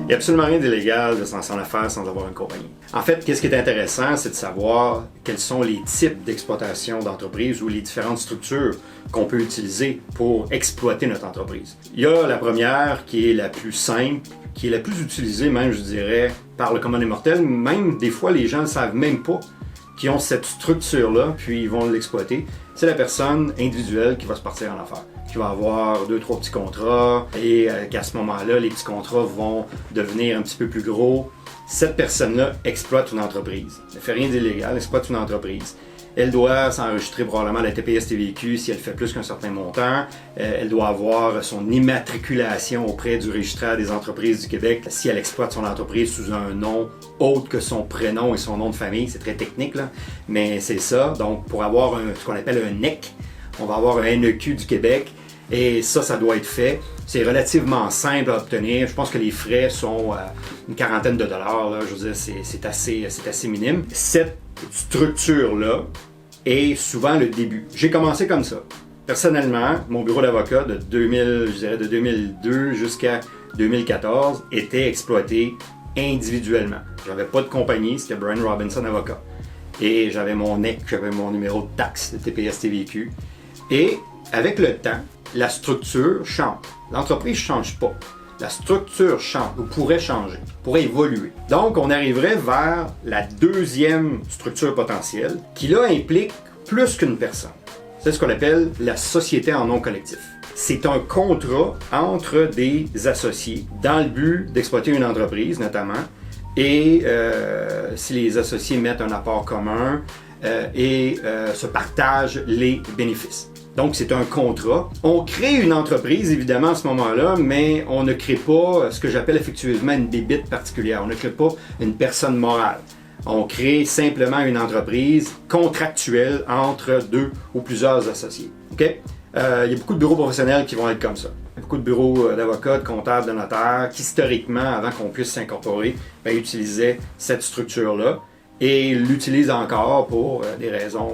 Il n'y a absolument rien d'illégal de se lancer en affaires sans avoir une compagnie. En fait, qu'est-ce qui est intéressant, c'est de savoir quels sont les types d'exploitation d'entreprise ou les différentes structures qu'on peut utiliser pour exploiter notre entreprise. Il y a la première qui est la plus simple, qui est la plus utilisée même, je dirais, par le commun des mortels. Même des fois, les gens ne savent même pas qu'ils ont cette structure-là, puis ils vont l'exploiter. C'est la personne individuelle qui va se partir en affaires, qui va avoir 2-3 petits contrats et qu'à ce moment-là, les petits contrats vont devenir un petit peu plus gros. Cette personne-là exploite une entreprise. Elle ne fait rien d'illégal, elle exploite une entreprise. Elle doit s'enregistrer probablement à la TPS-TVQ si elle fait plus qu'un certain montant. Elle doit avoir son immatriculation auprès du registraire des entreprises du Québec si elle exploite son entreprise sous un nom autre que son prénom et son nom de famille. C'est très technique, là, mais c'est ça. Donc, pour avoir ce qu'on appelle un NEC, on va avoir un NEQ du Québec et ça doit être fait. C'est relativement simple à obtenir. Je pense que les frais sont une quarantaine de dollars. Là. Je veux dire, c'est assez minime. Cette structure-là est souvent le début. J'ai commencé comme ça. Personnellement, mon bureau d'avocat de 2002 jusqu'à 2014 était exploité individuellement. J'avais pas de compagnie, c'était Brian Robinson Avocat. Et j'avais mon NEC, j'avais mon numéro de taxe de TPS-TVQ. Et avec le temps, la structure change. L'entreprise ne change pas. La structure change, ou pourrait changer, pourrait évoluer. Donc, on arriverait vers la deuxième structure potentielle, qui là implique plus qu'une personne. C'est ce qu'on appelle la société en nom collectif. C'est un contrat entre des associés dans le but d'exploiter une entreprise, notamment, et si les associés mettent un apport commun et se partagent les bénéfices. Donc, c'est un contrat. On crée une entreprise, évidemment, à ce moment-là, mais on ne crée pas ce que j'appelle effectivement une bébite particulière. On ne crée pas une personne morale. On crée simplement une entreprise contractuelle entre deux ou plusieurs associés. Okay? Il y a beaucoup de bureaux professionnels qui vont être comme ça. Il y a beaucoup de bureaux d'avocats, de comptables, de notaires qui, historiquement, avant qu'on puisse s'incorporer, utilisaient cette structure-là et l'utilisent encore pour des raisons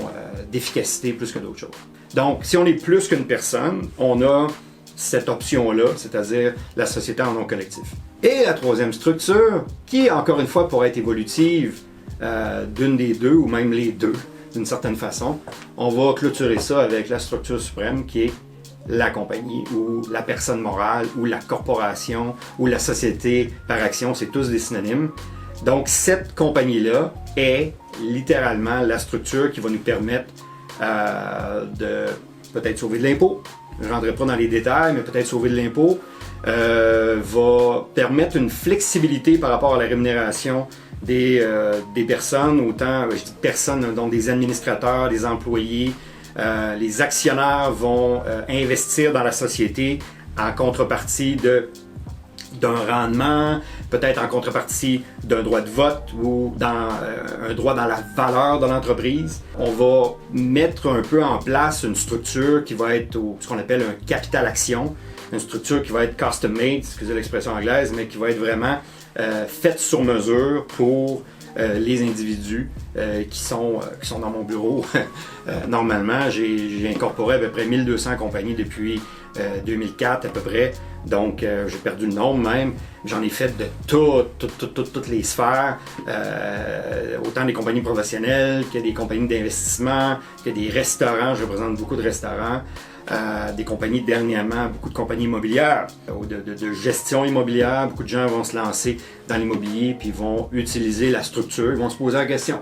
d'efficacité plus que d'autres choses. Donc, si on est plus qu'une personne, on a cette option-là, c'est-à-dire la société en nom collectif. Et la troisième structure, qui, encore une fois, pourrait être évolutive d'une des deux, ou même les deux, d'une certaine façon, on va clôturer ça avec la structure suprême, qui est la compagnie, ou la personne morale, ou la corporation, ou la société par action, c'est tous des synonymes. Donc, cette compagnie-là est littéralement la structure qui va nous permettre de peut-être sauver de l'impôt. Je ne rentrerai pas dans les détails, mais peut-être sauver de l'impôt va permettre une flexibilité par rapport à la rémunération des personnes, autant, je dis personnes, donc des administrateurs, des employés. Les actionnaires vont investir dans la société en contrepartie d'un rendement, peut-être en contrepartie d'un droit de vote ou un droit dans la valeur de l'entreprise. On va mettre un peu en place une structure qui va être ce qu'on appelle un capital action, une structure qui va être custom made, excusez l'expression anglaise, mais qui va être vraiment faite sur mesure pour les individus qui sont dans mon bureau. Normalement, j'ai incorporé à peu près 1200 compagnies depuis 2004 à peu près. Donc, j'ai perdu le nombre même. J'en ai fait de toutes les sphères, autant des compagnies professionnelles que des compagnies d'investissement, que des restaurants. Je représente beaucoup de restaurants. Des compagnies dernièrement, beaucoup de compagnies immobilières, de gestion immobilière. Beaucoup de gens vont se lancer dans l'immobilier puis vont utiliser la structure. Ils vont se poser la question,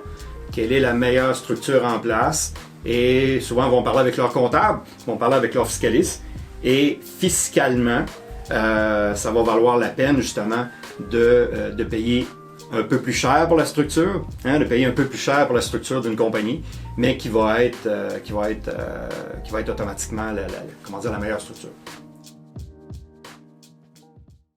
quelle est la meilleure structure en place? Et souvent, ils vont parler avec leur comptable, ils vont parler avec leur fiscaliste. Et fiscalement, ça va valoir la peine justement de payer un peu plus cher pour la structure, de payer un peu plus cher pour la structure d'une compagnie, mais qui va être automatiquement la meilleure structure.